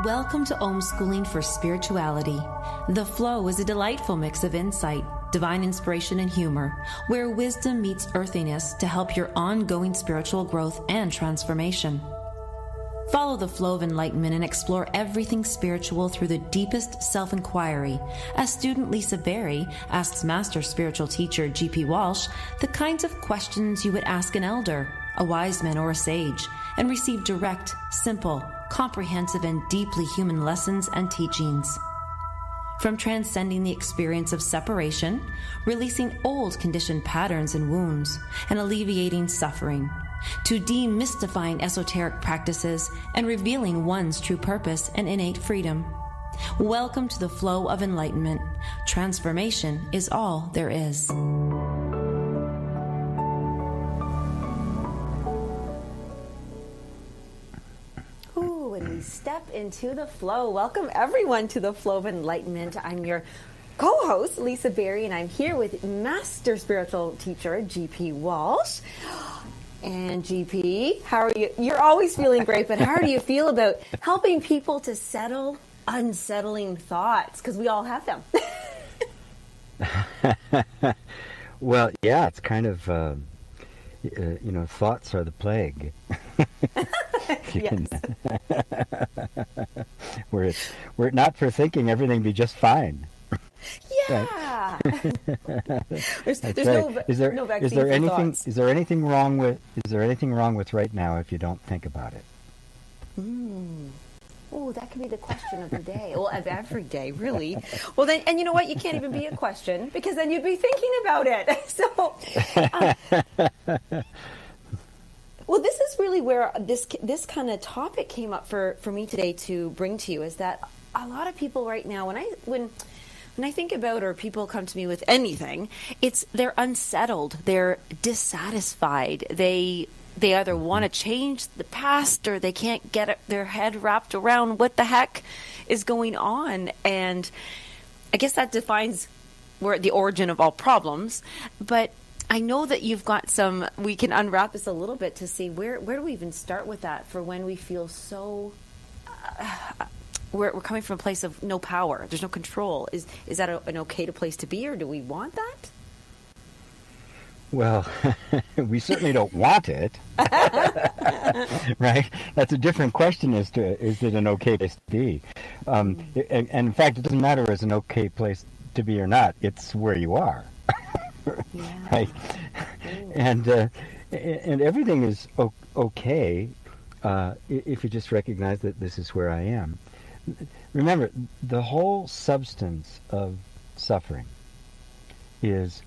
Welcome to Homeschooling for Spirituality. The Flow is a delightful mix of insight, divine inspiration, and humor, where wisdom meets earthiness to help your ongoing spiritual growth and transformation. Follow the flow of enlightenment and explore everything spiritual through the deepest self-inquiry, as student Lisa Berry asks Master Spiritual Teacher G.P. Walsh the kinds of questions you would ask an elder, a wise man, or a sage, and receive direct, simple, comprehensive, and deeply human lessons and teachings. From transcending the experience of separation, releasing old conditioned patterns and wounds, and alleviating suffering, to demystifying esoteric practices and revealing one's true purpose and innate freedom. Welcome to the flow of enlightenment. Transformation is all there is. When we step into the flow, welcome everyone to the flow of enlightenment. I'm your co-host, Lisa Berry, and I'm here with Master Spiritual Teacher G.P. Walsh. And GP, how are you? You're always feeling great, but how do you feel about helping people to settle unsettling thoughts? Because we all have them. Well, yeah, it's kind of, thoughts are the plague. Yes. Were it not for thinking, everything be just fine. Yeah. there's no vaccine for thoughts. Is there anything wrong with right now if you don't think about it? Oh, that could be the question of the day. Well, of every day, really. Well, then, and you know what? You can't even be a question, because then you'd be thinking about it. So, well, this is really where this kind of topic came up for me today to bring to you, is that a lot of people right now, when I think about, or people come to me with anything, they're unsettled, they're dissatisfied, they either want to change the past, or they can't get their head wrapped around what the heck is going on. And I guess that defines where the origin of all problems. But I know that you've got we can unwrap this a little bit to see where do we even start with that for when we feel so... We're coming from a place of no power. There's no control. Is that an okay place to be, or do we want that? Well, we certainly don't want it, right? That's a different question as to, is it an okay place to be? And in fact, it doesn't matter as an okay place to be or not. It's where you are, right? And everything is okay if you just recognize that this is where I am. Remember, the whole substance of suffering is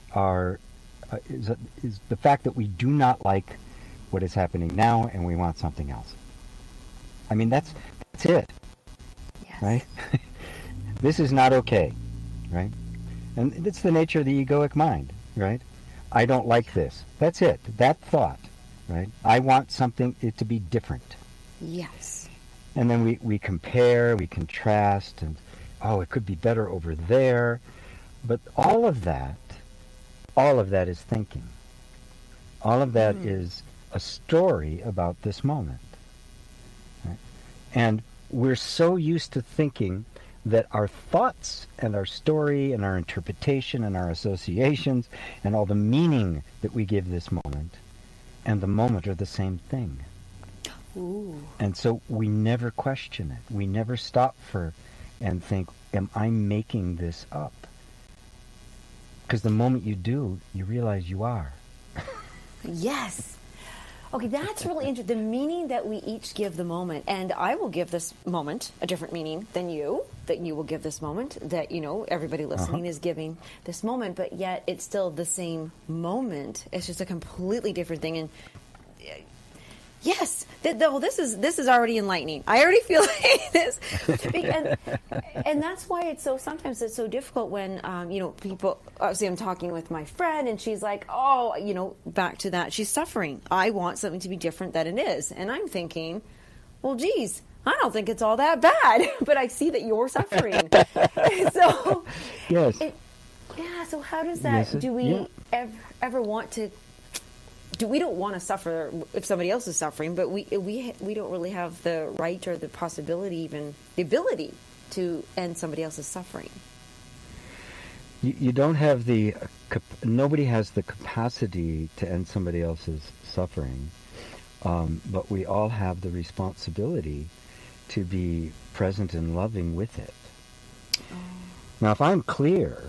the fact that we do not like what is happening now, and we want something else. I mean, that's it, yes. Right? This is not okay, right? And it's the nature of the egoic mind, right? I don't like this. That's it. That thought, right? I want it to be different. Yes. And then we compare, we contrast, and, it could be better over there. But all of that is thinking. All of that is a story about this moment. Right? And we're so used to thinking that our thoughts and our story and our interpretation and our associations and all the meaning that we give this moment and the moment are the same thing. Ooh. And so we never question it. We never stop and think, am I making this up? Because the moment you do, you realize you are. Yes. Okay, that's really interesting. The meaning that we each give the moment. And I will give this moment a different meaning than you, that you will give this moment, that, everybody listening is giving this moment, but yet it's still the same moment. It's just a completely different thing. And yes, this is already enlightening. I already feel like this, and that's why sometimes it's so difficult when people. Obviously, I'm talking with my friend, and she's like, back to that. She's suffering. I want something to be different than it is, and I'm thinking, well, geez, I don't think it's all that bad, but I see that you're suffering. So yes, so how does that? Do we ever want to we don't want to suffer if somebody else is suffering, but we don't really have the right or the possibility, even the ability to end somebody else's suffering. You don't have nobody has the capacity to end somebody else's suffering, but we all have the responsibility to be present and loving with it. Oh. Now, if I'm clear,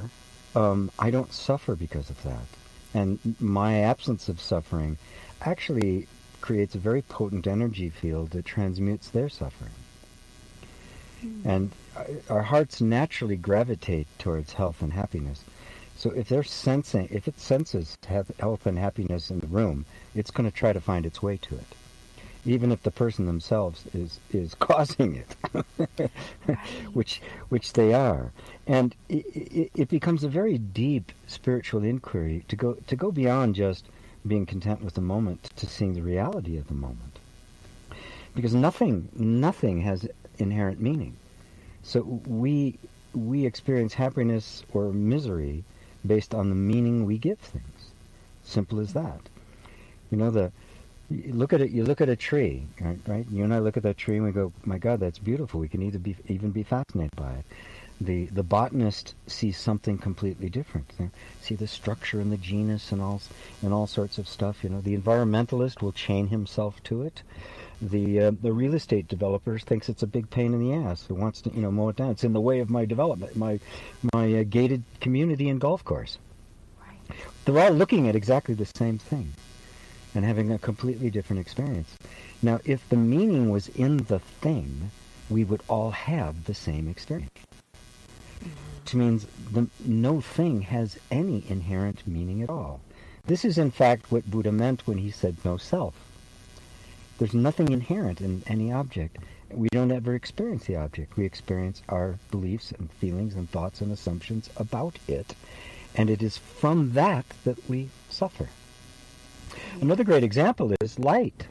I don't suffer because of that. And my absence of suffering actually creates a very potent energy field that transmutes their suffering. And our hearts naturally gravitate towards health and happiness. So if it senses health and happiness in the room, it's going to try to find its way to it, even if the person themselves is causing it, which they are. And it becomes a very deep spiritual inquiry to go beyond just being content with the moment to seeing the reality of the moment, because nothing has inherent meaning. So we experience happiness or misery based on the meaning we give things. Simple as that. You look at a tree, right? You and I look at that tree and we go, my God, that's beautiful. We can even be fascinated by it. The botanist sees something completely different. See the structure and the genus and all sorts of stuff. The environmentalist will chain himself to it. The real estate developer thinks it's a big pain in the ass. Who wants to mow it down? It's in the way of my development, my gated community and golf course. Right. They're all looking at exactly the same thing and having a completely different experience. Now, if the meaning was in the thing, we would all have the same experience. Which means no thing has any inherent meaning at all. This is, in fact, what Buddha meant when he said no self. There's nothing inherent in any object. We don't ever experience the object. We experience our beliefs and feelings and thoughts and assumptions about it. And it is from that we suffer. Another great example is light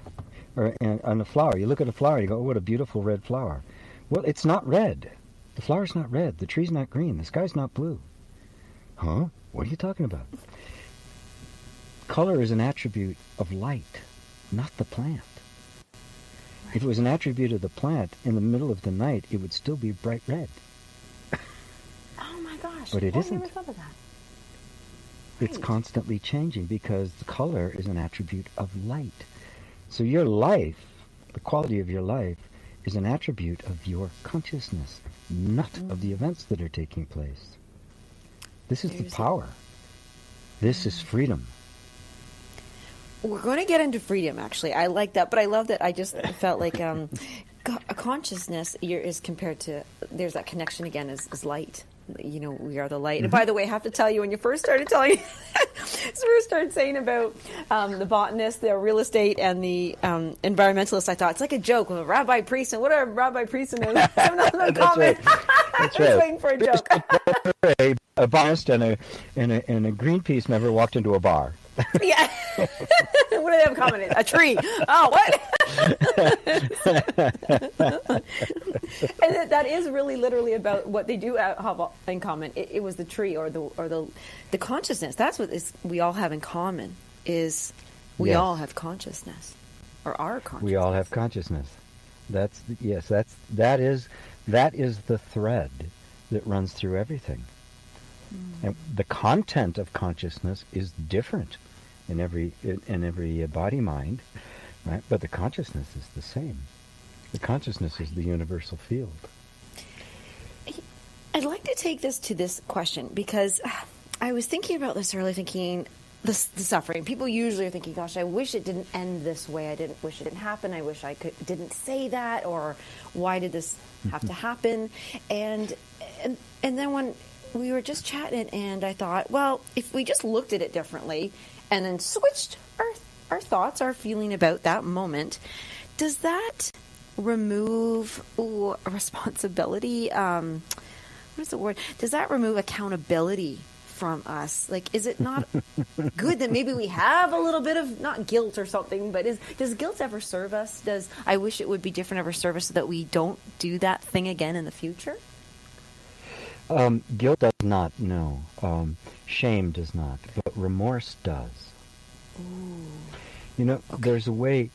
on a flower. You look at a flower and you go, oh, what a beautiful red flower. Well, it's not red. The flower's not red. The tree's not green. The sky's not blue. Huh? What are you talking about? Color is an attribute of light, not the plant. If it was an attribute of the plant, in the middle of the night, it would still be bright red. Oh my gosh. But it isn't. I never thought of that. It's constantly changing because the color is an attribute of light. So your life, the quality of your life, is an attribute of your consciousness, not of the events that are taking place. This is the power. This is freedom. We're going to get into freedom, actually. I like that, but I love that I just felt like a consciousness is compared to, there's that connection again as light. We are the light. Mm-hmm. And by the way, I have to tell you, when you first started saying about the botanist, the real estate, and the environmentalist, I thought it's like a joke with a rabbi priest and what are rabbi priests and another comment. That's I was waiting for a joke. A botanist and a Greenpeace member walked into a bar. Yeah. What do they have in common? A tree. Oh, what? And that is really literally about what they do have in common. It was the tree or the consciousness. That's what we all have in common. We all have consciousness, or our consciousness. We all have consciousness. That is the thread that runs through everything. And the content of consciousness is different in every body mind, right? But the consciousness is the same. The consciousness is the universal field. I'd like to take this to this question because I was thinking about this earlier, thinking the suffering. People usually are thinking, gosh, I wish it didn't end this way. I wish it didn't happen. I wish I didn't say that, or why did this have to happen? And then when we were just chatting, and I thought, well, if we just looked at it differently and then switched our thoughts, our feeling about that moment, does that remove a responsibility? What is the word? Does that remove accountability from us? Like, is it not good that maybe we have a little bit of, not guilt or something, but does guilt ever serve us? Does I wish it would be different ever serve us so that we don't do that thing again in the future? Guilt does not, no. Shame does not, but remorse does. Ooh. There's a way,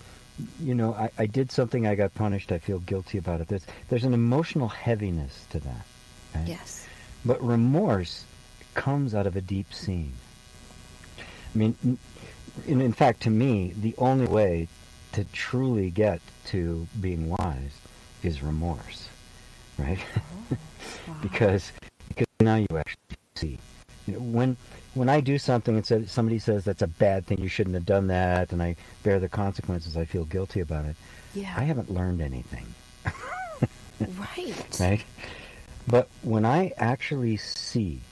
I did something, I got punished, I feel guilty about it. There's an emotional heaviness to that. Right? Yes. But remorse comes out of a deep seeing. I mean, in fact, to me, the only way to truly get to being wise is remorse, right? Oh, wow. because now you actually see. When I do something and somebody says that's a bad thing, you shouldn't have done that, and I bear the consequences, I feel guilty about it. Yeah. I haven't learned anything. Right. Right? But when I actually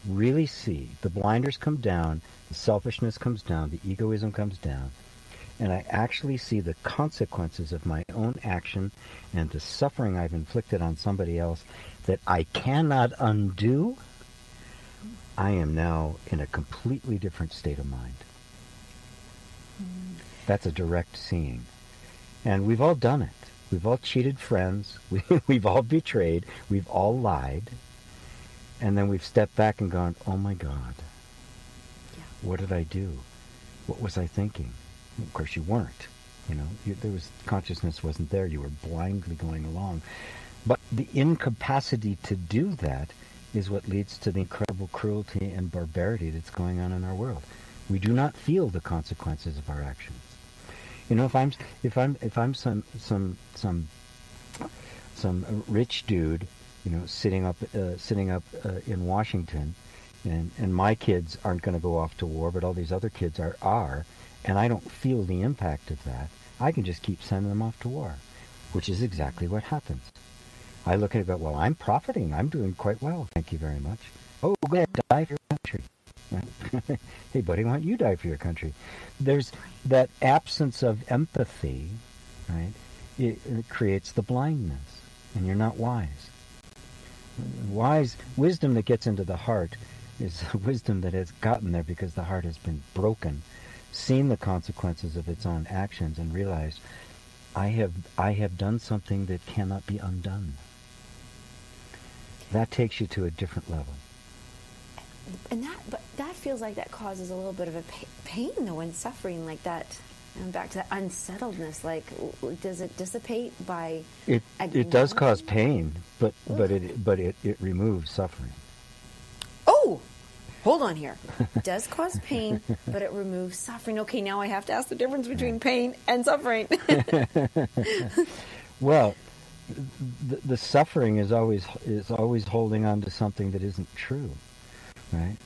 really see, the blinders come down, the selfishness comes down, the egoism comes down, and I actually see the consequences of my own action and the suffering I've inflicted on somebody else that I cannot undo, I am now in a completely different state of mind. That's a direct seeing. And we've all done it. We've all cheated friends. We've all betrayed. We've all lied. And then we've stepped back and gone, oh my God, what did I do? What was I thinking? Of course you weren't. Consciousness wasn't there. You were blindly going along. But the incapacity to do that is what leads to the incredible cruelty and barbarity that's going on in our world. We do not feel the consequences of our actions. If I'm some rich dude, sitting up in Washington, and my kids aren't going to go off to war, but all these other kids are, and I don't feel the impact of that, I can just keep sending them off to war, which is exactly what happens. I look at it and go, well, I'm profiting. I'm doing quite well. Thank you very much. Oh, go ahead, die for your country. Right? Hey, buddy, why don't you die for your country? There's that absence of empathy, right? It creates the blindness, and you're not wise. Wisdom that gets into the heart is wisdom that has gotten there because the heart has been broken, seen the consequences of its own actions, and realized, I have done something that cannot be undone. That takes you to a different level. And that feels like that causes a little bit of a pain, though, and suffering like that. And back to that unsettledness, like, does it dissipate by? It does cause pain, but it removes suffering. Oh, hold on here. It does cause pain, but it removes suffering. Okay, now I have to ask the difference between pain and suffering. Well, the suffering is always holding on to something that isn't true, right?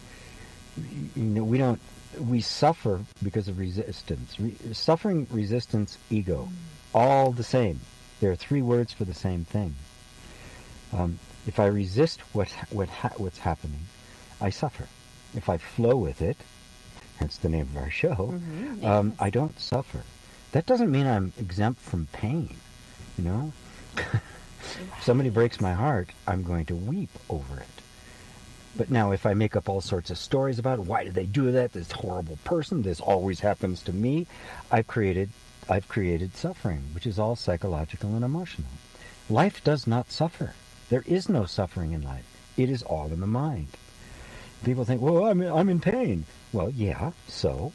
We suffer because of resistance. Suffering, resistance, ego, all the same. There are three words for the same thing. If I resist what's happening, I suffer. If I flow with it, hence the name of our show, yes. I don't suffer. That doesn't mean I'm exempt from pain, If somebody breaks my heart, I'm going to weep over it. But now if I make up all sorts of stories about why did they do that, this horrible person, this always happens to me, I've created suffering, which is all psychological and emotional. Life does not suffer. There is no suffering in life. It is all in the mind. People think, well, I'm in pain. Well, yeah, so?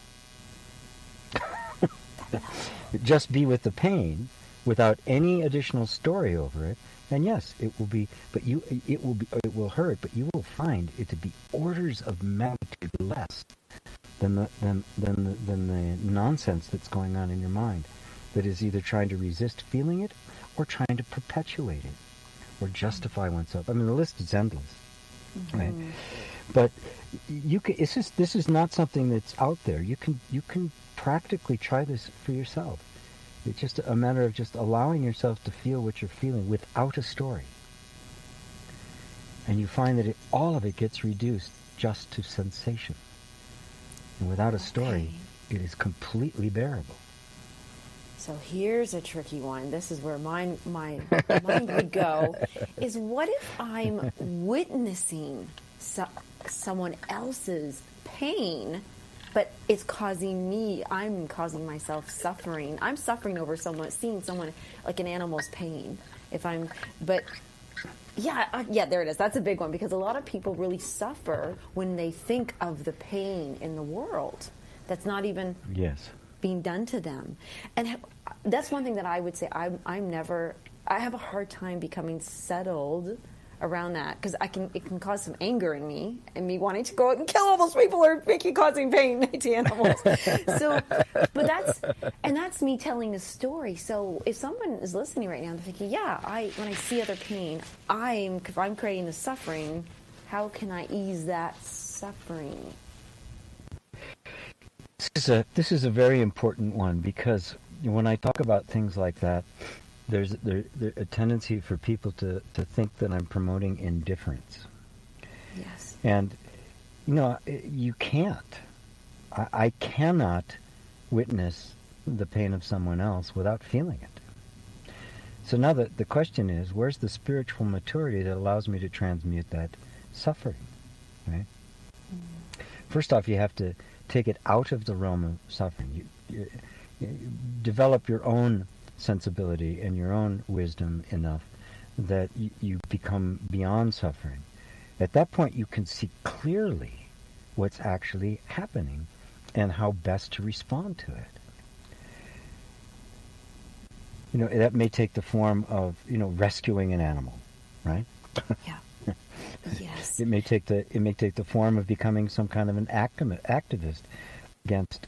Just be with the pain without any additional story over it, and yes, it will be, but it will hurt, but you will find it to be orders of magnitude less than the nonsense that's going on in your mind, that is either trying to resist feeling it or trying to perpetuate it or justify oneself. I mean, the list is endless, right? But this is not something that's out there. You can practically try this for yourself. It's just a matter of just allowing yourself to feel what you're feeling without a story. And you find that all of it gets reduced just to sensation. And without a story, it is completely bearable. So here's a tricky one. This is where my mind would go. Is what if I'm witnessing someone else's pain, but it's I'm causing myself suffering. I'm suffering over seeing someone like an animal's pain. There it is. That's a big one, because a lot of people really suffer when they think of the pain in the world. That's not even... Yes. being done to them. And that's one thing that I would say I have a hard time becoming settled around that, because it can cause some anger in me, and me wanting to go out and kill all those people who are causing pain to animals. That's me telling a story. So if someone is listening right now and they're thinking, when I see other pain, if I'm creating the suffering, how can I ease that suffering? This is a very important one, because when I talk about things like that, there's a tendency for people to think that I'm promoting indifference. Yes. And, you can't. I cannot witness the pain of someone else without feeling it. So now the question is, where's the spiritual maturity that allows me to transmute that suffering, right? Mm-hmm. First off, you have to take it out of the realm of suffering. You develop your own sensibility and your own wisdom enough that you become beyond suffering. At that point, you can see clearly what's actually happening and how best to respond to it. That may take the form of, rescuing an animal, right? Yeah. Yes. It may take the form of becoming some kind of an activist against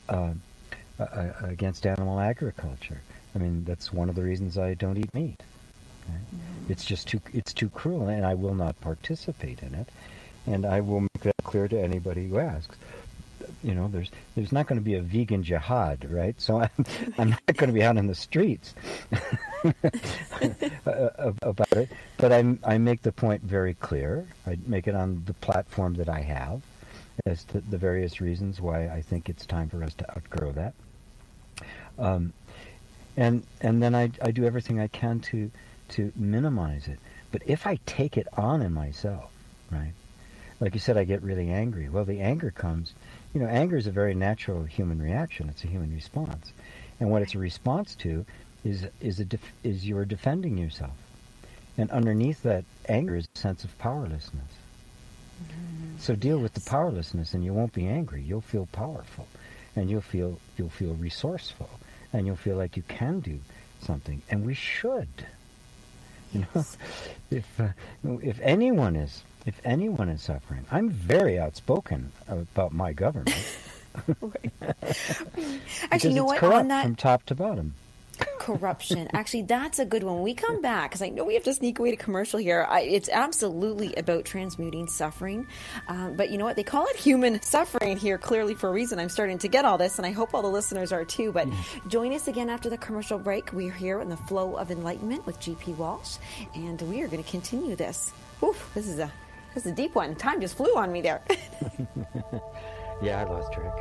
animal agriculture. I mean, that's one of the reasons I don't eat meat. Right? Mm-hmm. It's too cruel, and I will not participate in it. And I will make that clear to anybody who asks. There's not going to be a vegan jihad, right? So I'm not going to be out in the streets about it. But I make the point very clear. I make it on the platform that I have as to the various reasons why I think it's time for us to outgrow that. And then I do everything I can to minimize it. But if I take it on in myself, right? Like you said, I get really angry. Well, the anger comes. Anger is a very natural human reaction. It's a human response, and what it's a response to is you're defending yourself, and underneath that anger is a sense of powerlessness. Mm-hmm. So deal with the powerlessness, and you won't be angry. You'll feel powerful, and you'll feel resourceful, and you'll feel like you can do something. And we should. Yes. If anyone is suffering, I'm very outspoken about my government. Actually, you know what? Corrupt On that, from top to bottom. Corruption. Actually, that's a good one. When we come back, because I know we have to sneak away to commercial here, it's absolutely about transmuting suffering. But you know what? They call it human suffering here, clearly for a reason. I'm starting to get all this, and I hope all the listeners are too. But join us again after the commercial break. We're here in the flow of enlightenment with G.P. Walsh, and we are going to continue this. Oof, this is a deep one. Time just flew on me there. Yeah, I lost track.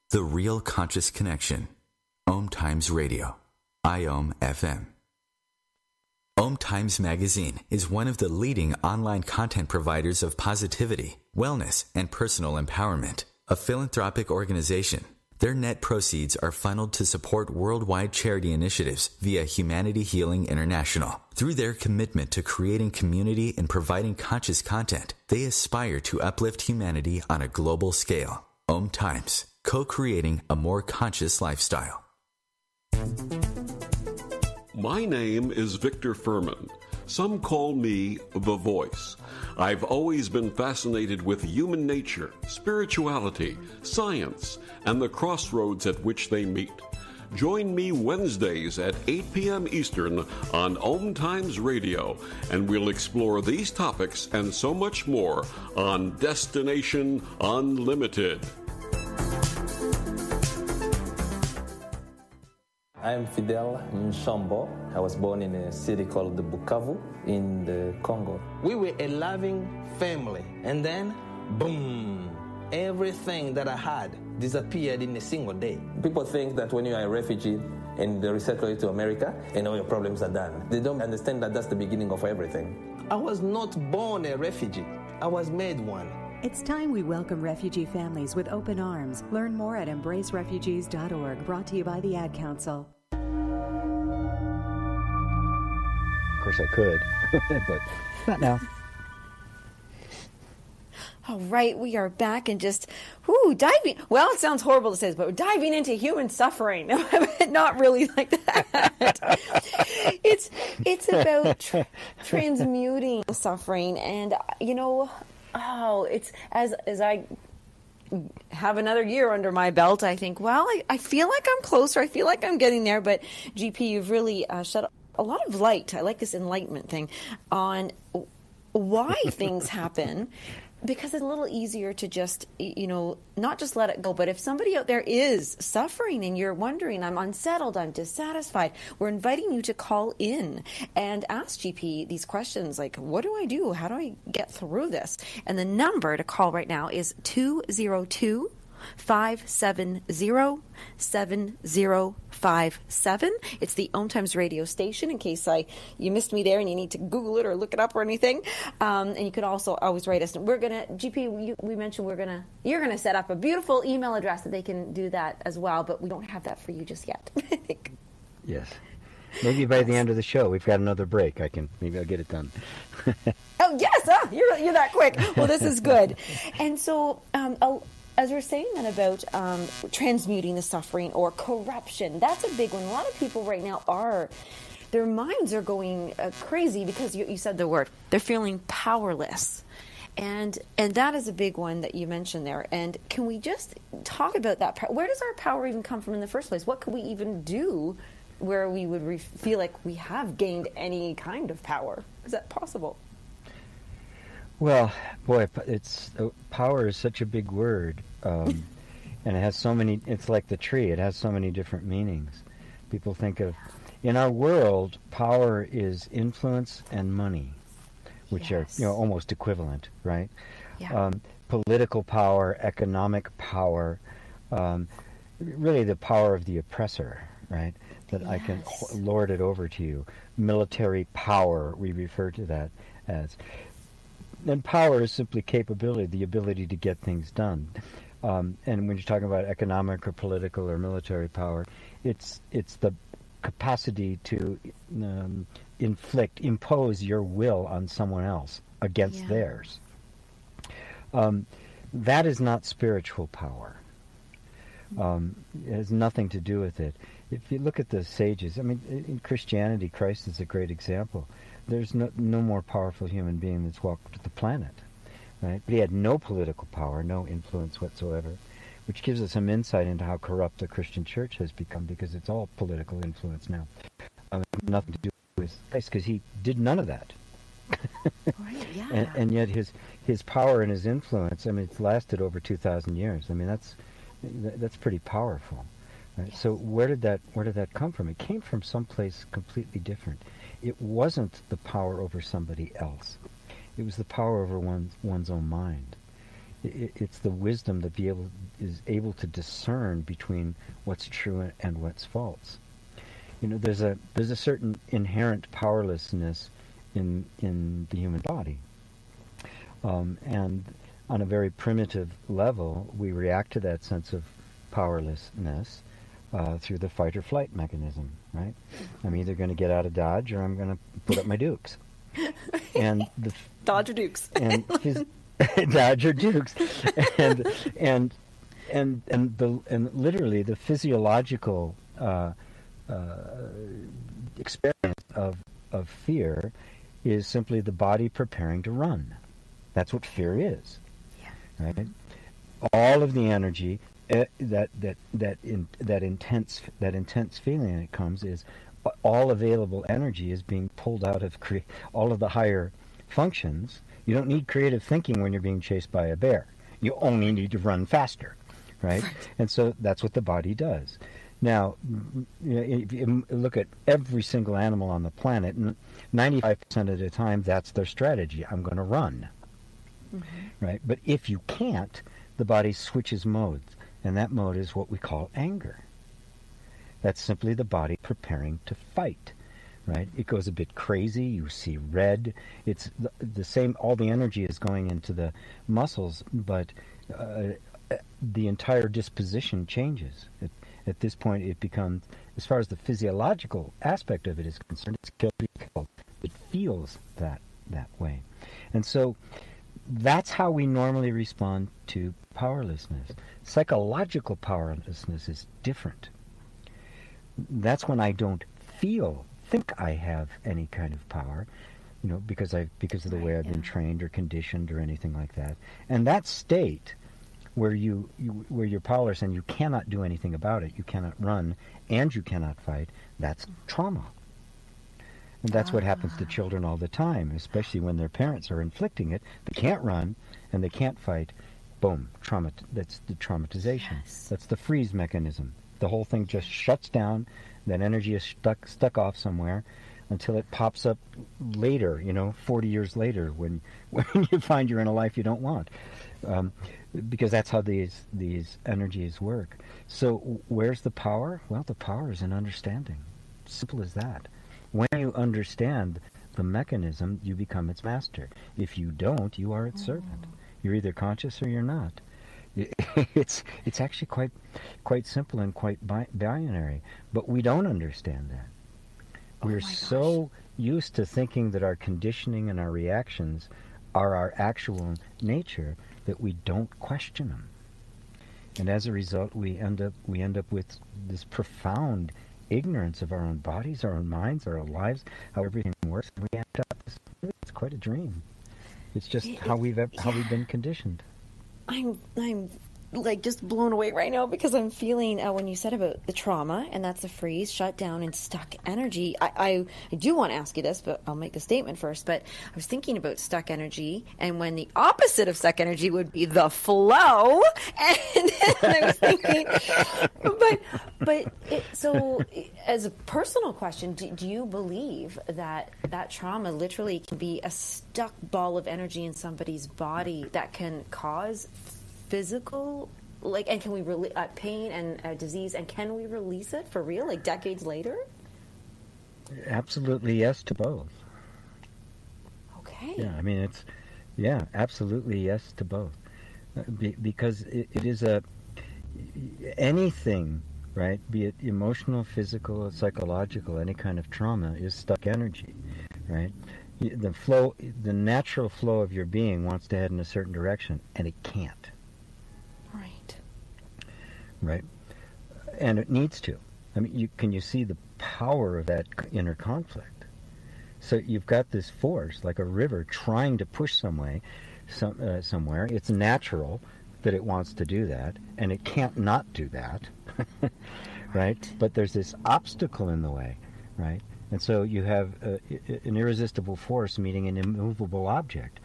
The Real Conscious Connection. OMTimes Radio. IOM FM. OMTimes Magazine is one of the leading online content providers of positivity, wellness, and personal empowerment. A philanthropic organization. Their net proceeds are funneled to support worldwide charity initiatives via Humanity Healing International. Through their commitment to creating community and providing conscious content, they aspire to uplift humanity on a global scale. OMTimes, co-creating a more conscious lifestyle. My name is Victor Furman. Some call me the Voice. I've always been fascinated with human nature, spirituality, science, and the crossroads at which they meet. Join me Wednesdays at 8 p.m. Eastern on OMTimes Radio, and we'll explore these topics and so much more on Destination Unlimited. I'm Fidel Nshambo. I was born in a city called Bukavu in the Congo. We were a loving family, and then, boom, everything that I had disappeared in a single day. People think that when you are a refugee and they resettle you to America and all your problems are done. They don't understand that that's the beginning of everything. I was not born a refugee. I was made one. It's time we welcome refugee families with open arms. Learn more at embracerefugees.org, brought to you by the Ad Council. Of course I could, but not now. All right, we are back and just diving. Well, it sounds horrible to say this, but we're diving into human suffering. Not really like that. It's about transmuting suffering, and it's as I have another year under my belt, I think, well, I feel like I'm closer. I feel like I'm getting there. But GP, you've really shed a lot of light. I like this enlightenment thing on why things happen. Because it's a little easier to just, not just let it go. But if somebody out there is suffering and you're wondering, I'm unsettled, I'm dissatisfied, we're inviting you to call in and ask GP these questions like, what do I do? How do I get through this? And the number to call right now is 202-570-7057. It's the OMTimes radio station in case you missed me there and you need to Google it or look it up or anything. And you can also always write us. We're going to, GP, we mentioned you're going to set up a beautiful email address that they can do that as well, but we don't have that for you just yet. Yes. Maybe by the end of the show, we've got another break. Maybe I'll get it done. Oh, yes. You're that quick. Well, this is good. And so, as we're saying then about transmuting the suffering or corruption, that's a big one. A lot of people right now their minds are going crazy because you said the word. They're feeling powerless. And that is a big one that you mentioned there. And can we just talk about that? Where does our power even come from in the first place? What could we even do where we would feel like we have gained any kind of power? Is that possible? Well, boy, power is such a big word, and it has so many. It's like the tree; it has so many different meanings. People think of, in our world, power is influence and money, which are almost equivalent, right? Yeah. Political power, economic power, really the power of the oppressor, right? That I can lord it over to you. Military power, we refer to that as. And power is simply capability, the ability to get things done. And when you're talking about economic or political or military power, it's the capacity to impose your will on someone else against theirs. That is not spiritual power. It has nothing to do with it. If you look at the sages, in Christianity, Christ is a great example. There's no more powerful human being that's walked the planet, right? But he had no political power, no influence whatsoever, which gives us some insight into how corrupt the Christian church has become, because it's all political influence now. Nothing to do with Christ, because he did none of that. Right, yeah. And yet his power and his influence, it's lasted over 2,000 years. That's pretty powerful. Right? Yes. So where did that come from? It came from someplace completely different. It wasn't the power over somebody else. It was the power over one's own mind. It's the wisdom that is able to discern between what's true and what's false. There's a certain inherent powerlessness in the human body, and on a very primitive level, we react to that sense of powerlessness through the fight or flight mechanism, right? I'm either going to get out of Dodge or I'm going to put up my dukes. And Dodge or Dukes. And Dodge or Dukes. And literally the physiological experience of fear is simply the body preparing to run. That's what fear is. Yeah. Right? All of the energy that intense feeling that comes is all available energy is being pulled out of all of the higher functions. You don't need creative thinking when you're being chased by a bear. You only need to run faster, right? And so that's what the body does. Now, if you look at every single animal on the planet, 95% of the time that's their strategy. I'm going to run, right? But if you can't, the body switches modes. And that mode is what we call anger. That's simply the body preparing to fight, right? It goes a bit crazy. You see red. It's the same. All the energy is going into the muscles, but the entire disposition changes. At this point, it becomes, as far as the physiological aspect of it is concerned, it's killed. It feels that way. And so that's how we normally respond to powerlessness. Psychological powerlessness is different. That's when I don't think I have any kind of power, because of the way I've been trained or conditioned or anything like that. And that state where where you're powerless and you cannot do anything about it, you cannot run and you cannot fight, that's trauma. And that's what happens to children all the time, especially when their parents are inflicting it. They can't run and they can't fight. Boom, trauma. That's the traumatization. Yes. That's the freeze mechanism. The whole thing just shuts down. That energy is stuck off somewhere until it pops up later, 40 years later, when you find you're in a life you don't want. Because that's how these energies work. So where's the power? Well, the power is in understanding. Simple as that. When you understand the mechanism, you become its master. If you don't, you are its servant. You're either conscious or you're not. It's actually quite simple and quite binary. But we don't understand that. We're so used to thinking that our conditioning and our reactions are our actual nature that we don't question them. And as a result, we end up with this profound ignorance of our own bodies, our own minds, our own lives, how everything works. We end up, it's quite a dream. It's just how we've been conditioned. I'm like just blown away right now because I'm feeling when you said about the trauma, and that's the freeze, shut down, and stuck energy. I do want to ask you this, but I'll make the statement first. But I was thinking about stuck energy, and when the opposite of stuck energy would be the flow, and I was thinking, so as a personal question, do you believe that trauma literally can be a stuck ball of energy in somebody's body that can cause physical, and can we pain and disease, and can we release it for real, decades later? Absolutely yes to both. Okay. Yeah, I mean absolutely yes to both, because it is anything, right? Be it emotional, physical, psychological, any kind of trauma is stuck energy, right? The natural flow of your being wants to head in a certain direction, and it can't. Right, and it needs to. I mean, can you see the power of that inner conflict? So you've got this force, like a river, trying to push somewhere. It's natural that it wants to do that, and it can't not do that, right? But there's this obstacle in the way, right? And so you have an irresistible force meeting an immovable object,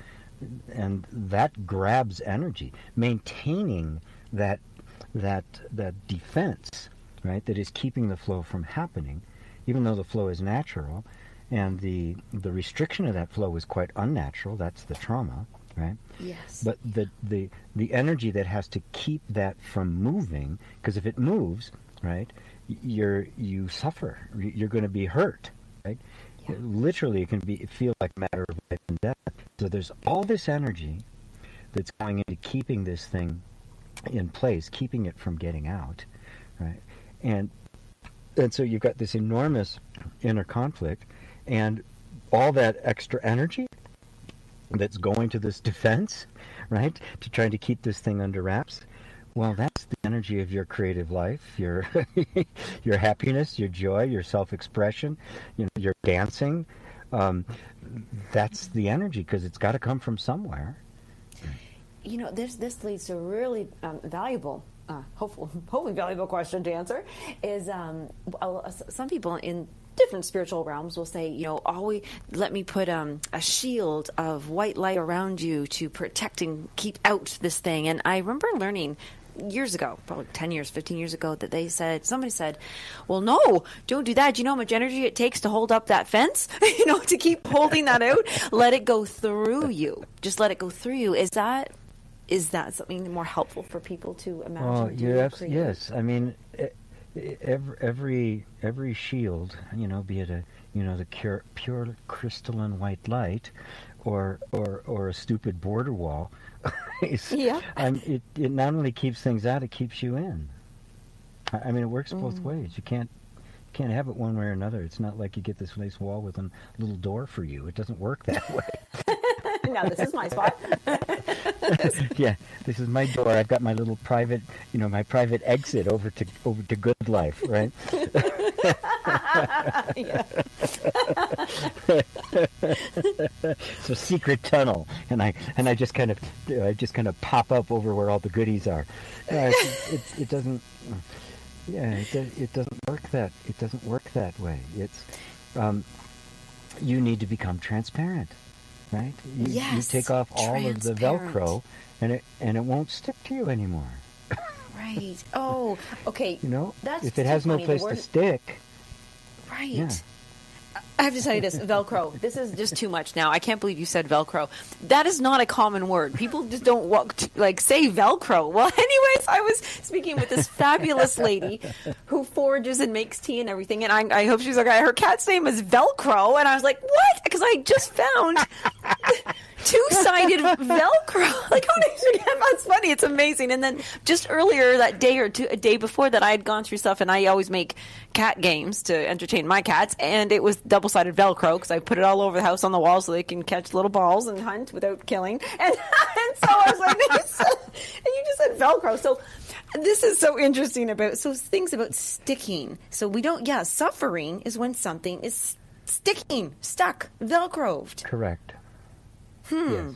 and that grabs energy, maintaining that defense, right, that is keeping the flow from happening, even though the flow is natural, and the restriction of that flow is quite unnatural. That's the trauma, right? Yes. But the energy that has to keep that from moving, because if it moves, right, you suffer. You're going to be hurt, right? Yeah. Literally, it can feel like a matter of life and death. So there's all this energy that's going into keeping this thing in place, keeping it from getting out, right? And so you've got this enormous inner conflict, and all that extra energy that's going to this defense, right, to trying to keep this thing under wraps. Well, that's the energy of your creative life, your your happiness, your joy, your self-expression, your dancing. That's the energy, because it's got to come from somewhere. This leads to a really valuable, hopefully valuable question to answer. Is some people in different spiritual realms will say, always let me put a shield of white light around you to protect and keep out this thing. And I remember learning years ago, probably 10 years, 15 years ago, that somebody said, well, no, don't do that. Do you know how much energy it takes to hold up that fence? To keep holding that out? Let it go through you. Just let it go through you. Is that something more helpful for people to imagine? Yes. I mean, every shield, be it the pure crystalline white light, or a stupid border wall, it not only keeps things out, it keeps you in. I mean, it works both ways. You can't have it one way or another. It's not like you get this nice wall with a little door for you. It doesn't work that way. now this is my spot. Yeah, this is my door. I've got my little private, my private exit over to good life, right? So secret tunnel, and I just kind of pop up over where all the goodies are. It doesn't. Yeah, it doesn't work that. It doesn't work that way. It's you need to become transparent, right? You take off all of the Velcro, and it won't stick to you anymore. Right. Oh, okay. That's if it has no place to stick. Right. Yeah. I have to tell you this, Velcro. This is just too much now. I can't believe you said Velcro. That is not a common word. People just don't say Velcro. Well, anyways, I was speaking with this fabulous lady who forages and makes tea and everything, and I hope she's okay. Her cat's name is Velcro, and I was like, what? Because I just found two-sided Velcro. Like, how did you get? That's funny. It's amazing. And then just earlier that day or two, a day before that, I had gone through stuff, and I always make cat games to entertain my cats, and it was double-sided Velcro because I put it all over the house on the wall so they can catch little balls and hunt without killing. And so I was like, and you just said Velcro. So this is so interesting things about sticking. So we don't, suffering is when something is stuck, Velcroed. Correct. Yes.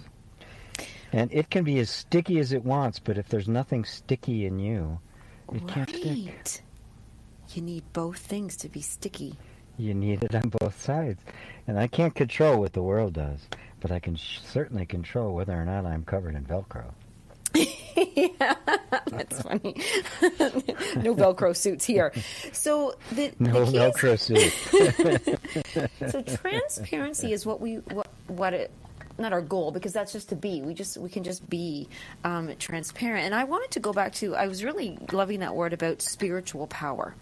And it can be as sticky as it wants, but if there's nothing sticky in you, it can't stick. You need both things to be sticky. You need it on both sides. And I can't control what the world does, but I can certainly control whether or not I'm covered in Velcro. Yeah, that's funny. No Velcro suits here. So no Velcro suits. So transparency is not our goal, because that's just to be. We can just be transparent. And I wanted to go back to, I was really loving that word about spiritual power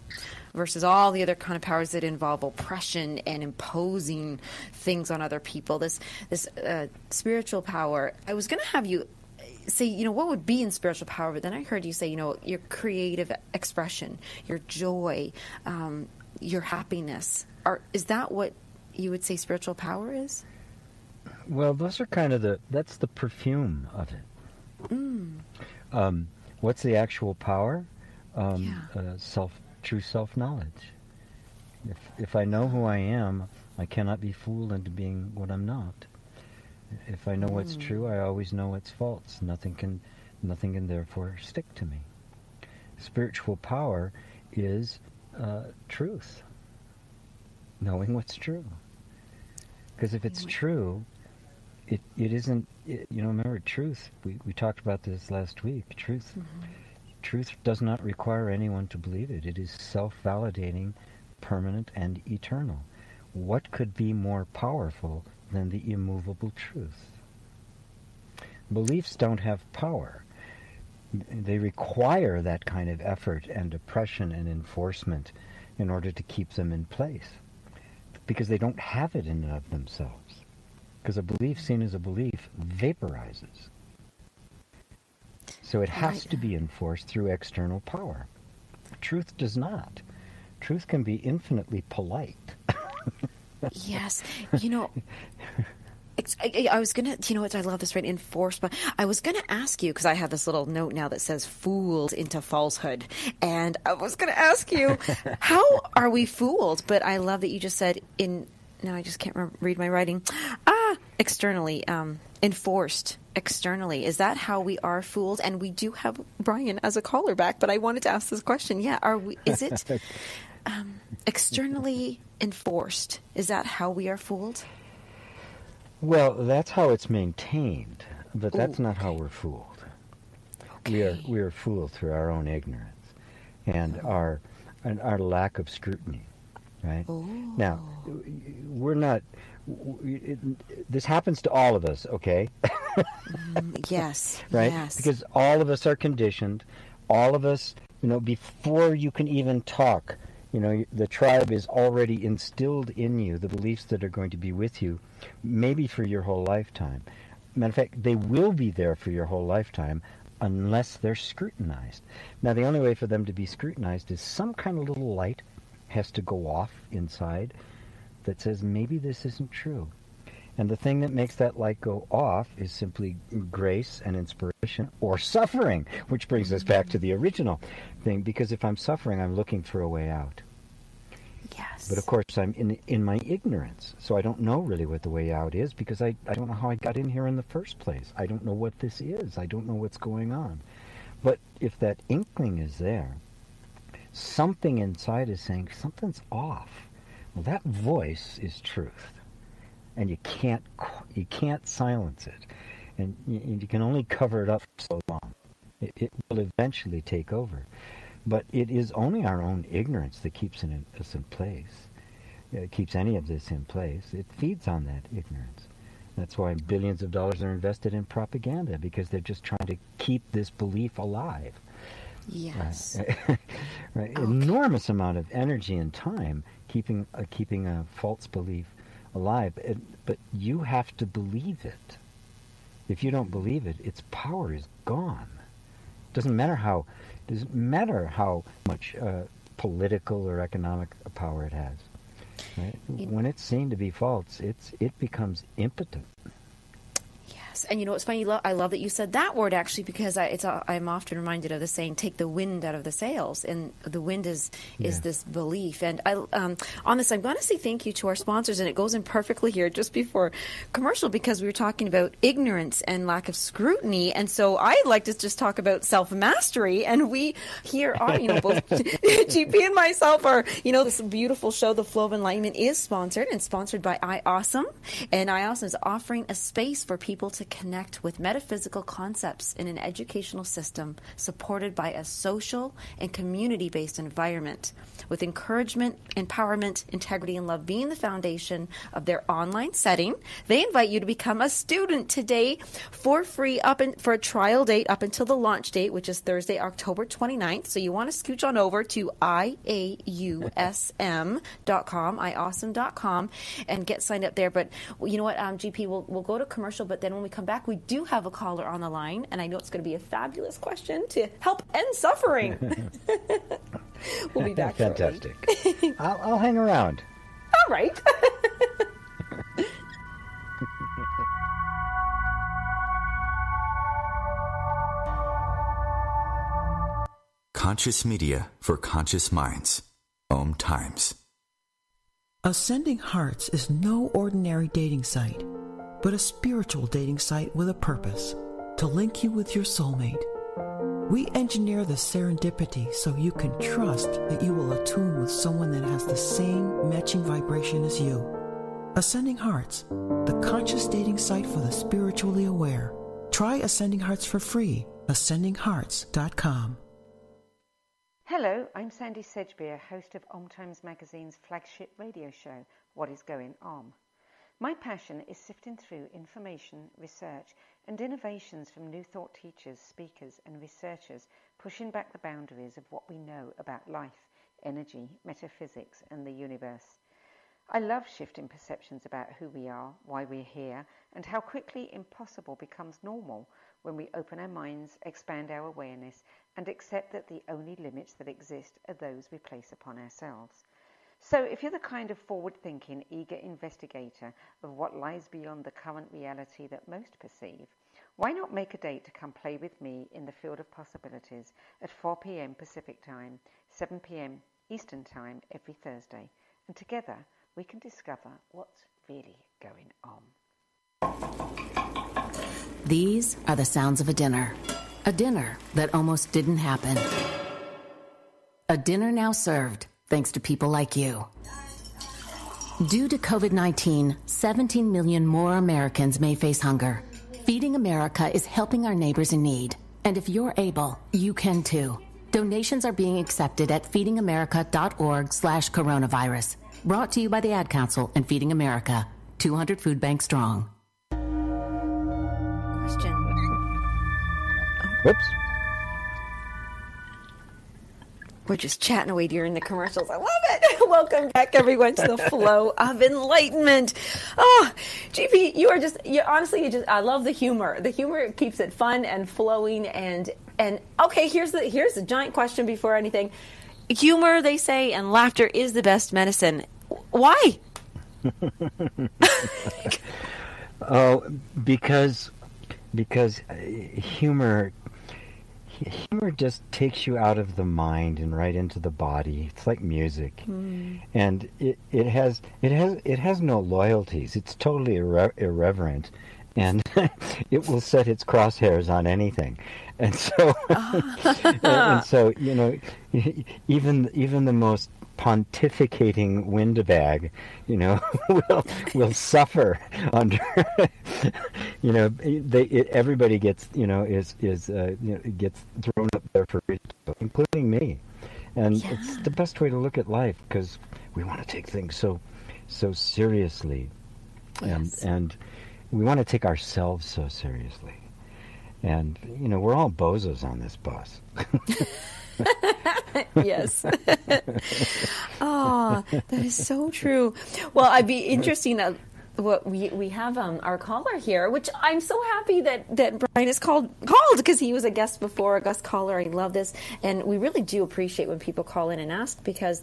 versus all the other kind of powers that involve oppression and imposing things on other people. This spiritual power, I was going to have you say, what would be in spiritual power, but then I heard you say, your creative expression, your joy, your happiness. Is that what you would say spiritual power is? Well, those are that's the perfume of it. What's the actual power? True self-knowledge. If I know who I am, I cannot be fooled into being what I'm not. If I know what's true, I always know what's false. Nothing can therefore stick to me. Spiritual power is truth. Knowing what's true. Because if it's true, it isn't. Remember, truth. We talked about this last week. Truth does not require anyone to believe it. It is self-validating, permanent, and eternal. What could be more powerful than the immovable truth? Beliefs don't have power. They require that kind of effort and oppression and enforcement in order to keep them in place, because they don't have it in and of themselves. Because a belief seen as a belief vaporizes. So it has to be enforced through external power. Truth does not. Truth can be infinitely polite. Yes. I was going to, what, I love this, right? Enforced, but I was going to ask you, because I have this little note now that says fooled into falsehood. And I was going to ask you, how are we fooled? But I love that you just said now I just can't read my writing. Externally, enforced externally. Is that how we are fooled? And we do have Brian as a caller back, but I wanted to ask this question. Yeah, is it externally enforced? Is that how we are fooled? Well, that's how it's maintained, but that's not how we're fooled. Okay. We are fooled through our own ignorance and our lack of scrutiny. Right? Now, we're not. This happens to all of us, okay? Yes. Right? Yes. Because all of us are conditioned. All of us, before you can even talk, the tribe is already instilled in you the beliefs that are going to be with you, maybe for your whole lifetime. Matter of fact, they will be there for your whole lifetime unless they're scrutinized. Now, the only way for them to be scrutinized is some kind of little light has to go off inside that says maybe this isn't true. And the thing that makes that light go off is simply grace and inspiration, or suffering, which brings us back to the original thing, because if I'm suffering, I'm looking for a way out. Yes. But of course, I'm in my ignorance, so I don't know really what the way out is, because I don't know how I got in here in the first place. I don't know what this is. I don't know what's going on. But if that inkling is there, something inside is saying something's off. Well, that voice is truth, and you can't silence it, and you can only cover it up so long. It will eventually take over, but it is only our own ignorance that keeps us in place. It keeps any of this in place. It feeds on that ignorance. That's why billions of dollars are invested in propaganda, because they're just trying to keep this belief alive. Yes. Right. Okay. Enormous amount of energy and time keeping a false belief alive. But you have to believe it. If you don't believe it, its power is gone. Doesn't matter how much political or economic power it has. Right? When it's seen to be false, it becomes impotent. Yes, and you know what's funny? I love that you said that word, actually, because I'm often reminded of the saying, "Take the wind out of the sails," and the wind is this belief. And on this, I'm going to say thank you to our sponsors, and it goes in perfectly here just before commercial, because we were talking about ignorance and lack of scrutiny, and so I'd like to just talk about self-mastery. And we here are, both GP and myself are, this beautiful show, The Flow of Enlightenment, is sponsored by iAwesome, and iAwesome is offering a space for people to connect with metaphysical concepts in an educational system supported by a social and community-based environment, with encouragement, empowerment, integrity, and love being the foundation of their online setting. They invite you to become a student today for free for a trial date up until the launch date, which is Thursday, October 29th. So you want to scooch on over to iAusm.com, and get signed up there. But you know what, GP, we'll go to commercial, but then when we come back, we do have a caller on the line, and I know it's going to be a fabulous question to help end suffering. We'll be back. Fantastic. I'll hang around. All right. Conscious media for conscious minds. OMTimes. Ascending Hearts is no ordinary dating site, but a spiritual dating site with a purpose, to link you with your soulmate. We engineer the serendipity so you can trust that you will attune with someone that has the same matching vibration as you. Ascending Hearts, the conscious dating site for the spiritually aware. Try Ascending Hearts for free. AscendingHearts.com. Hello, I'm Sandy Sedgbeer, host of OMTimes magazine's flagship radio show, What is Going On? My passion is sifting through information, research, and innovations from new thought teachers, speakers, and researchers, pushing back the boundaries of what we know about life, energy, metaphysics, and the universe. I love shifting perceptions about who we are, why we're here, and how quickly impossible becomes normal when we open our minds, expand our awareness, and accept that the only limits that exist are those we place upon ourselves. So if you're the kind of forward-thinking, eager investigator of what lies beyond the current reality that most perceive, why not make a date to come play with me in the field of possibilities at 4 p.m. Pacific Time, 7 p.m. Eastern Time every Thursday, and together we can discover what's really going on. These are the sounds of a dinner that almost didn't happen. A dinner now served, thanks to people like you. Due to COVID-19, 17 million more Americans may face hunger. Feeding America is helping our neighbors in need. And if you're able, you can too. Donations are being accepted at feedingamerica.org/coronavirus. Brought to you by the Ad Council and Feeding America, 200 food banks strong. Question. Whoops. We're just chatting away during the commercials. I love it. Welcome back, everyone, to the Flow of Enlightenment. Oh, GP, I love the humor. The humor keeps it fun and flowing. And okay, here's the giant question before anything. Humor, they say, and laughter is the best medicine. Why? Oh, because humor just takes you out of the mind and right into the body. It's like music, and it has no loyalties. It's totally irreverent, and it will set its crosshairs on anything. And so, and so, even the most pontificating windbag, will suffer under, everybody gets, gets thrown up there for ridicule, including me. And it's the best way to look at life, because we want to take things so seriously, and we want to take ourselves so seriously. And, we're all bozos on this bus. Yes. Oh, that is so true. Well, I'd be interesting. What we have our caller here, which I'm so happy that Brian is called because he was a guest before, a guest caller. I love this, and we really do appreciate when people call in and ask, because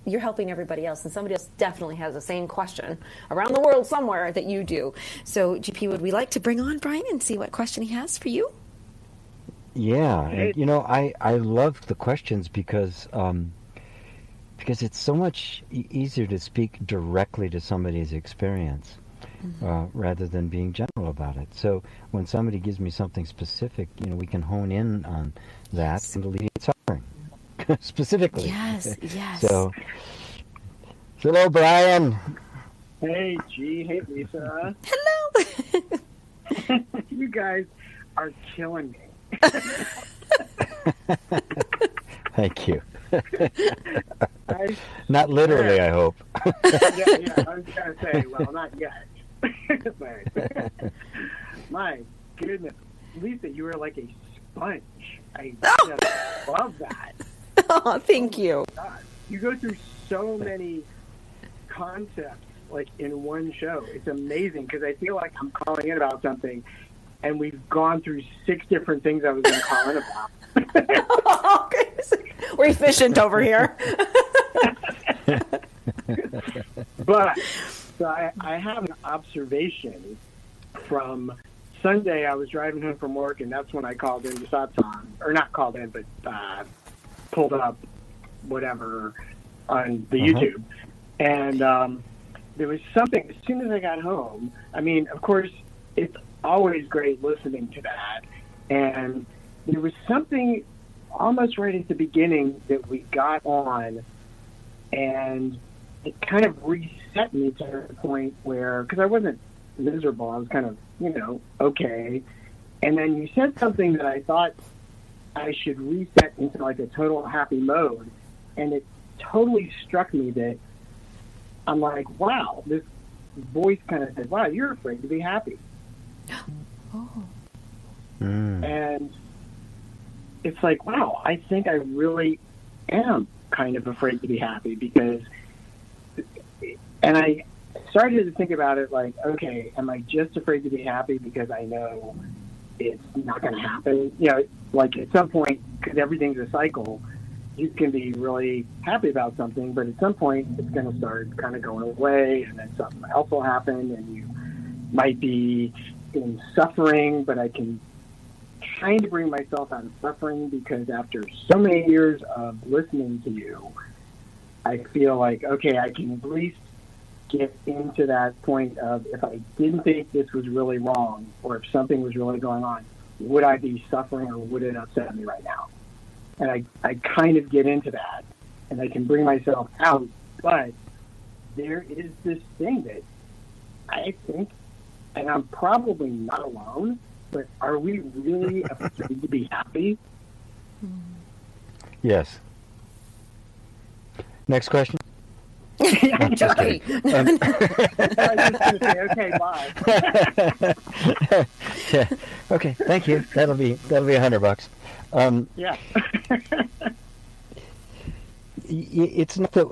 you're helping everybody else, and somebody else definitely has the same question around the world somewhere that you do. So, GP, would we like to bring on Brian and see what question he has for you? Yeah, and, I love the questions because it's so much easier to speak directly to somebody's experience rather than being general about it. So when somebody gives me something specific, we can hone in on that and alleviate suffering specifically. Yes. So, hello, Brian. Hey, G. Hey, Lisa. Hello. You guys are killing me. Thank you. Not literally, I hope. Yeah, I was going to say, well, not yet. But, my goodness. Lisa, you are like a sponge. I just love that. Oh, thank you. God. You go through so many concepts, like, in one show. It's amazing, because I feel like I'm calling in about something, and we've gone through 6 different things I was going to call in about. Oh, we're efficient over here. But so I have an observation from Sunday. I was driving home from work, and that's when I called in to Satsang, or not called in, but pulled up whatever on the YouTube. And there was something, as soon as I got home, I mean, of course, it's always great listening to that. And there was something almost right at the beginning that we got on, and it kind of reset me to the point where, because I wasn't miserable, I was kind of, okay. And then you said something that I thought I should reset into like a total happy mode, and it totally struck me that I'm like, wow, this voice kind of said, wow, you're afraid to be happy. Oh. And it's like, wow, I think I really am kind of afraid to be happy, because, and I started to think about it like, okay, am I just afraid to be happy because I know it's not going to happen? Like at some point, because everything's a cycle, you can be really happy about something, but at some point it's going to start kind of going away, and then something else will happen, and you might be in suffering, but I can trying to bring myself out of suffering, because after so many years of listening to you, I feel like, okay, I can at least get into that point of, if I didn't think this was really wrong, or if something was really going on, would I be suffering, or would it upset me right now? And I kind of get into that, and I can bring myself out, but there is this thing that I think, and I'm probably not alone, but are we really afraid to be happy? Yes. Next question. I'm just kidding. I was just going to say, okay, bye. Yeah. Okay, thank you. That'll be $100. Yeah. It's not that,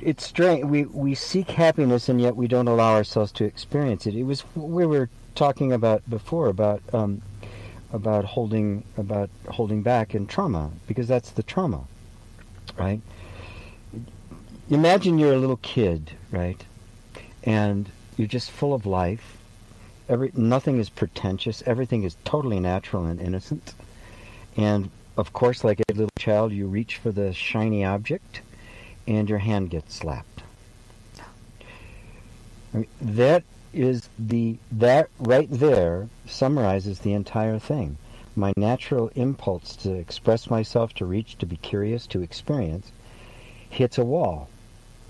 it's strange. We seek happiness, and yet we don't allow ourselves to experience it. It was we were talking about before about holding back and trauma, because that's the trauma, right? Imagine you're a little kid, right? And you're just full of life. Nothing is pretentious. Everything is totally natural and innocent. And of course, like a little child, you reach for the shiny object, and your hand gets slapped. I mean, that right there summarizes the entire thing. My natural impulse to express myself, to reach, to be curious, to experience, hits a wall,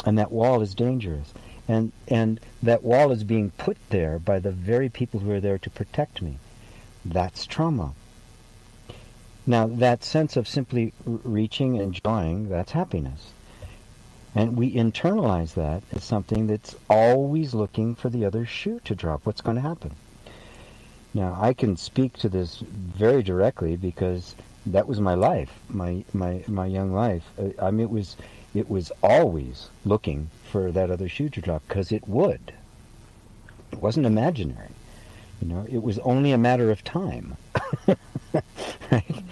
and that wall is dangerous. And that wall is being put there by the very people who are there to protect me. That's trauma. Now, that sense of simply reaching and enjoying, that's happiness. And we internalize that as something that's always looking for the other shoe to drop. What's going to happen? Now, I can speak to this very directly because that was my life, my young life. I mean, it was always looking for that other shoe to drop, because it would. It wasn't imaginary. It was only a matter of time. Right?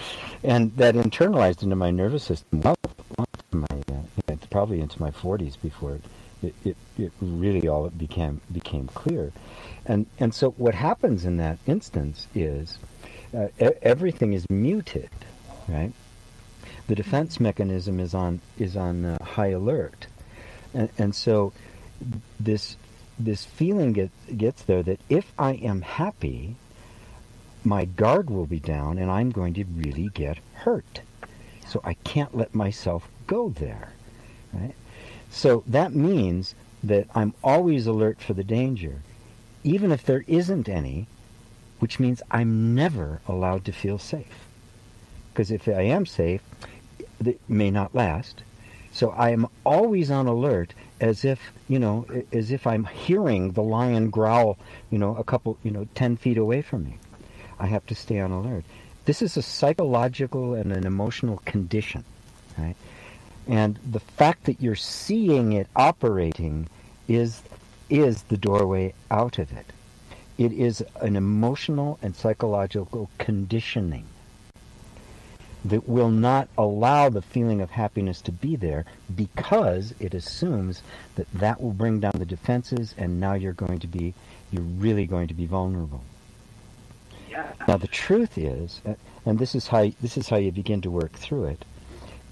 And that internalized into my nervous system. Well, probably into my 40s before it really all became clear. And so what happens in that instance is everything is muted, right? The defense mechanism is on high alert, and so this feeling gets there that if I am happy, my guard will be down and I'm going to really get hurt. So I can't let myself go there, right? So that means that I'm always alert for the danger, even if there isn't any, which means I'm never allowed to feel safe. Because if I am safe, it may not last. So I am always on alert, as if I'm hearing the lion growl, a couple, 10 feet away from me. I have to stay on alert. This is a psychological and an emotional condition, right? And the fact that you're seeing it operating is the doorway out of it. It is an emotional and psychological conditioning that will not allow the feeling of happiness to be there, because it assumes that will bring down the defenses, and now you're really going to be vulnerable. Yeah. Now the truth is, and this is how you begin to work through it,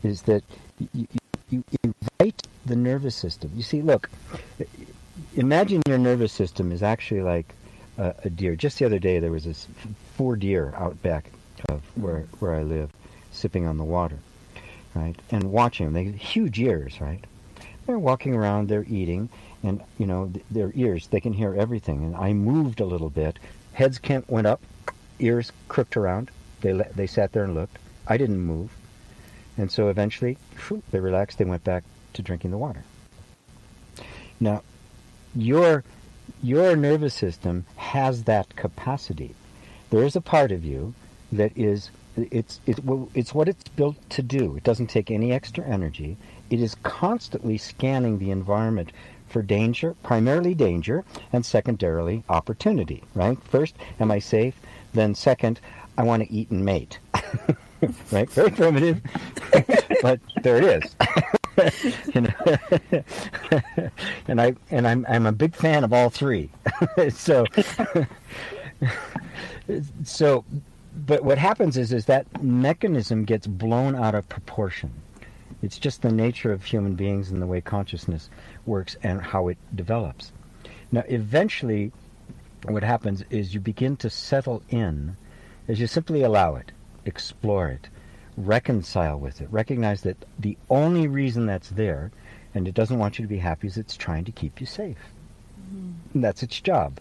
is that you invite the nervous system. You see, look, imagine your nervous system is actually like a deer. Just the other day, there was this 4 deer out back of where I live, sipping on the water, right, and watching them. They have huge ears, right? They're walking around, they're eating, and their ears, they can hear everything. And I moved a little bit, heads went up, ears crooked around. They sat there and looked. I didn't move, and so eventually, they relaxed. They went back to drinking the water. Now, your nervous system has that capacity. There is a part of you that is. It's what it's built to do. It doesn't take any extra energy. It is constantly scanning the environment for danger, primarily danger, and secondarily opportunity, right? First, am I safe? Then second, I want to eat and mate. Right? Very primitive, but there it is. And I'm a big fan of all three. But what happens is that mechanism gets blown out of proportion. It's just the nature of human beings and the way consciousness works and how it develops. Now, eventually, what happens is you begin to settle in as you simply allow it, explore it, reconcile with it, recognize that the only reason that's there, and it doesn't want you to be happy, is it's trying to keep you safe. Mm-hmm. And that's its job.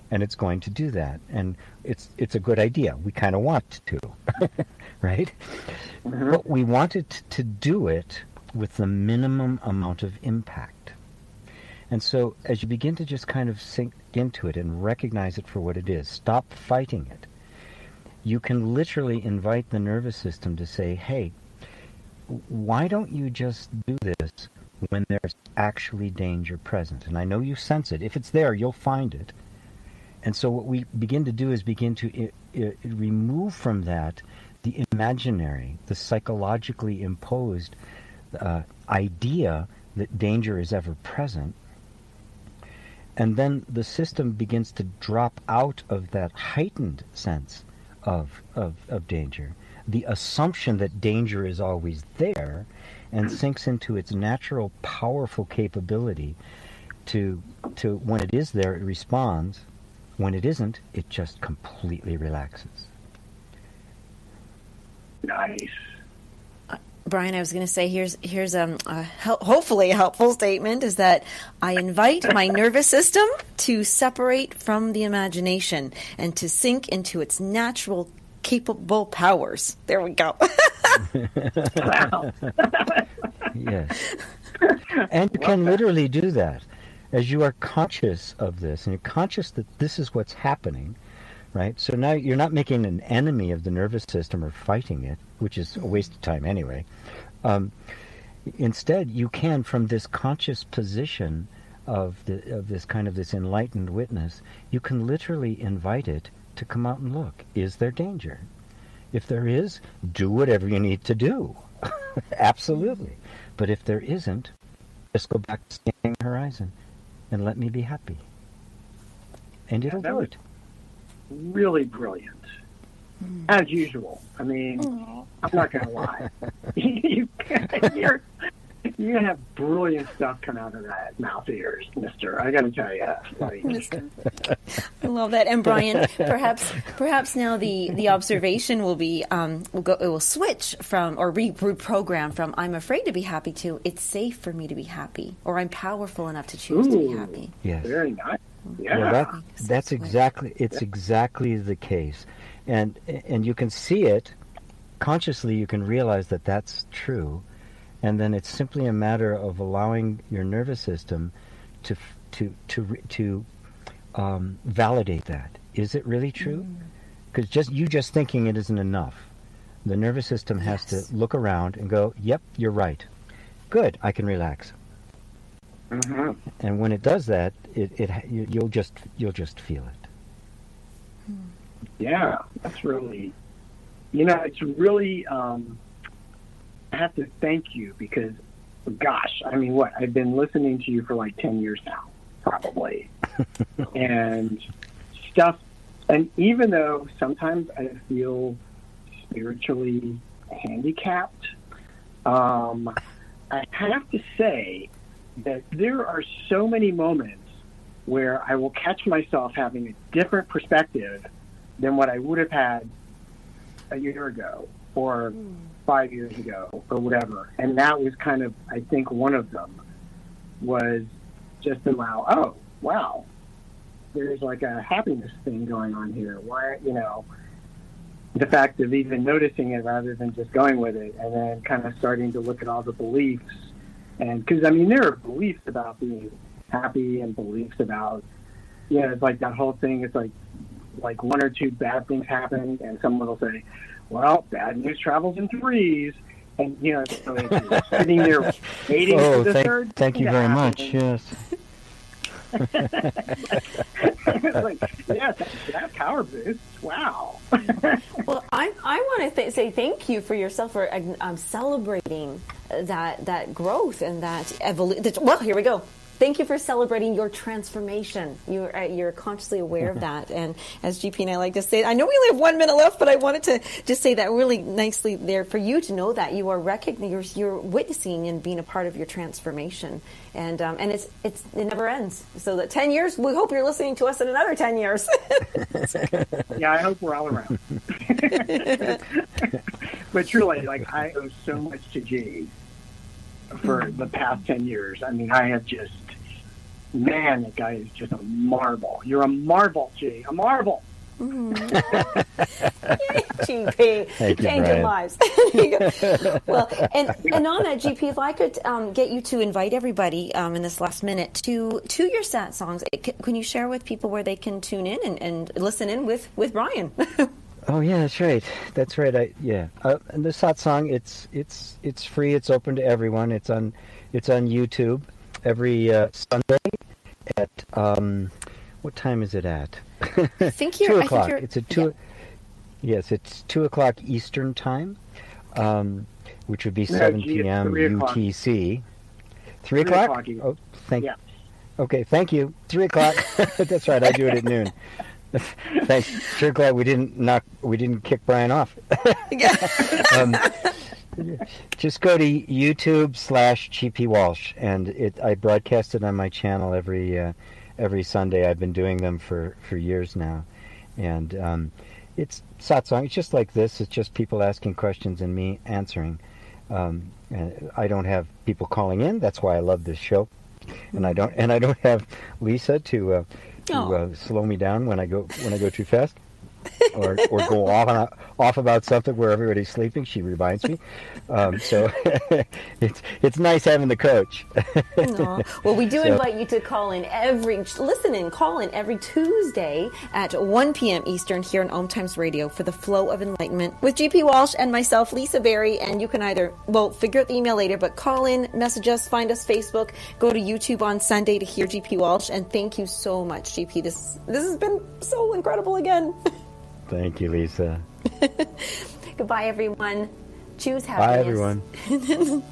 And it's going to do that. And it's a good idea. We kind of want to, right? Mm-hmm. But we want it to do it with the minimum amount of impact. And so as you begin to just kind of sink into it and recognize it for what it is, stop fighting it, you can literally invite the nervous system to say, hey, why don't you just do this when there's actually danger present? And I know you sense it. If it's there, you'll find it. And so what we begin to do is begin to remove from that the imaginary, the psychologically imposed idea that danger is ever present, And then the system begins to drop out of that heightened sense of danger, the assumption that danger is always there, and sinks into its natural, powerful capability to when it is there, it responds. When it isn't, it just completely relaxes. Nice. Brian, I was going to say, here's hopefully a helpful statement, is that I invite my nervous system to separate from the imagination and to sink into its natural, capable powers. There we go. Wow. Yes. And you can literally do that. As you are conscious of this, and you're conscious that this is what's happening, right? So now you're not making an enemy of the nervous system or fighting it, which is a waste of time anyway. Instead, you can, from this conscious position of this enlightened witness, you can literally invite it to come out and look. Is there danger? If there is, do whatever you need to do. Absolutely. But if there isn't, just go back to scanning the horizon and let me be happy. And it'll do it. Really brilliant. As usual. I mean, I'm not going to lie. You have brilliant stuff come out of that mouth of yours, mister. I got to tell you. I love that. And Brian, perhaps now the observation will be, it will switch from, or reprogram from, I'm afraid to be happy to, it's safe for me to be happy, or I'm powerful enough to choose to be happy. Yes. Very nice. Yeah. Well, that's exactly, it's exactly the case. And you can see it, consciously you can realize that that's true, and then it's simply a matter of allowing your nervous system to validate that. Is it really true? Because just thinking it isn't enough. The nervous system has to look around and go, yep, you're right. Good, I can relax. Mm-hmm. And when it does that, you'll just feel it. Yeah, that's really, it's really, I have to thank you because, gosh, I mean, I've been listening to you for like 10 years now, probably. And even though sometimes I feel spiritually handicapped, I have to say that there are so many moments where I will catch myself having a different perspective than what I would have had a year ago or 5 years ago or whatever. And that was kind of, I think one of them was just wow, there's like a happiness thing going on here. Why, the fact of even noticing it rather than just going with it, and then kind of starting to look at all the beliefs. And because, I mean, there are beliefs about being happy and beliefs about, it's like that whole thing. It's like one or two bad things happen, and someone will say, well, bad news travels in threes. And, so if you're sitting there waiting for the third thank you very much, yes. It's like, yeah, that power boost. Wow. Well, I want to say thank you for yourself for celebrating that growth and that evolution. Well, here we go. Thank you for celebrating your transformation. You're consciously aware of that. And as GP and I like to say, I know we only have 1 minute left, but I wanted to just say that really nicely there for you to know that you are recognizing, you're witnessing and being a part of your transformation. And it never ends. So that 10 years, we hope you're listening to us in another 10 years. Yeah, I hope we're all around. But truly, I owe so much to G for the past 10 years. I mean, I have just, man, that guy is just a marvel. You're a marvel, G. A marvel. GP, changing lives. Well, and on that, GP, if I could get you to invite everybody in this last minute to your sat songs, can you share with people where they can tune in and listen in with Brian? Oh yeah, that's right. That's right. And the satsang, it's free. It's open to everyone. It's on YouTube every Sunday at what time is it at? I think you're 2 o'clock. It's at 2. Yeah. Yes, it's 2 o'clock Eastern time, which would be 7 p.m. UTC. 3 o'clock. Oh, thank Okay, thank you. 3 o'clock. That's right. I do it at noon. Thanks. Sure glad we didn't kick Brian off. Just go to YouTube/GP Walsh, and I broadcast it on my channel every Sunday. I've been doing them for years now, and it's satsang. It's just like this. It's just people asking questions and me answering. And I don't have people calling in. That's why I love this show, and I don't have Lisa to slow me down when I go too fast, or go off about something where everybody's sleeping. She reminds me. So it's nice having the coach. Well, we do invite you to call in every Tuesday at 1 p.m. Eastern here on OMTimes Radio for the Flow of Enlightenment with GP Walsh and myself, Lisa Berry. And you can either, figure out the email later, but call in, message us, find us Facebook, go to YouTube on Sunday to hear GP Walsh. And thank you so much, GP. This has been so incredible again. Thank you, Lisa. Goodbye, everyone. Choose happiness. Bye, everyone.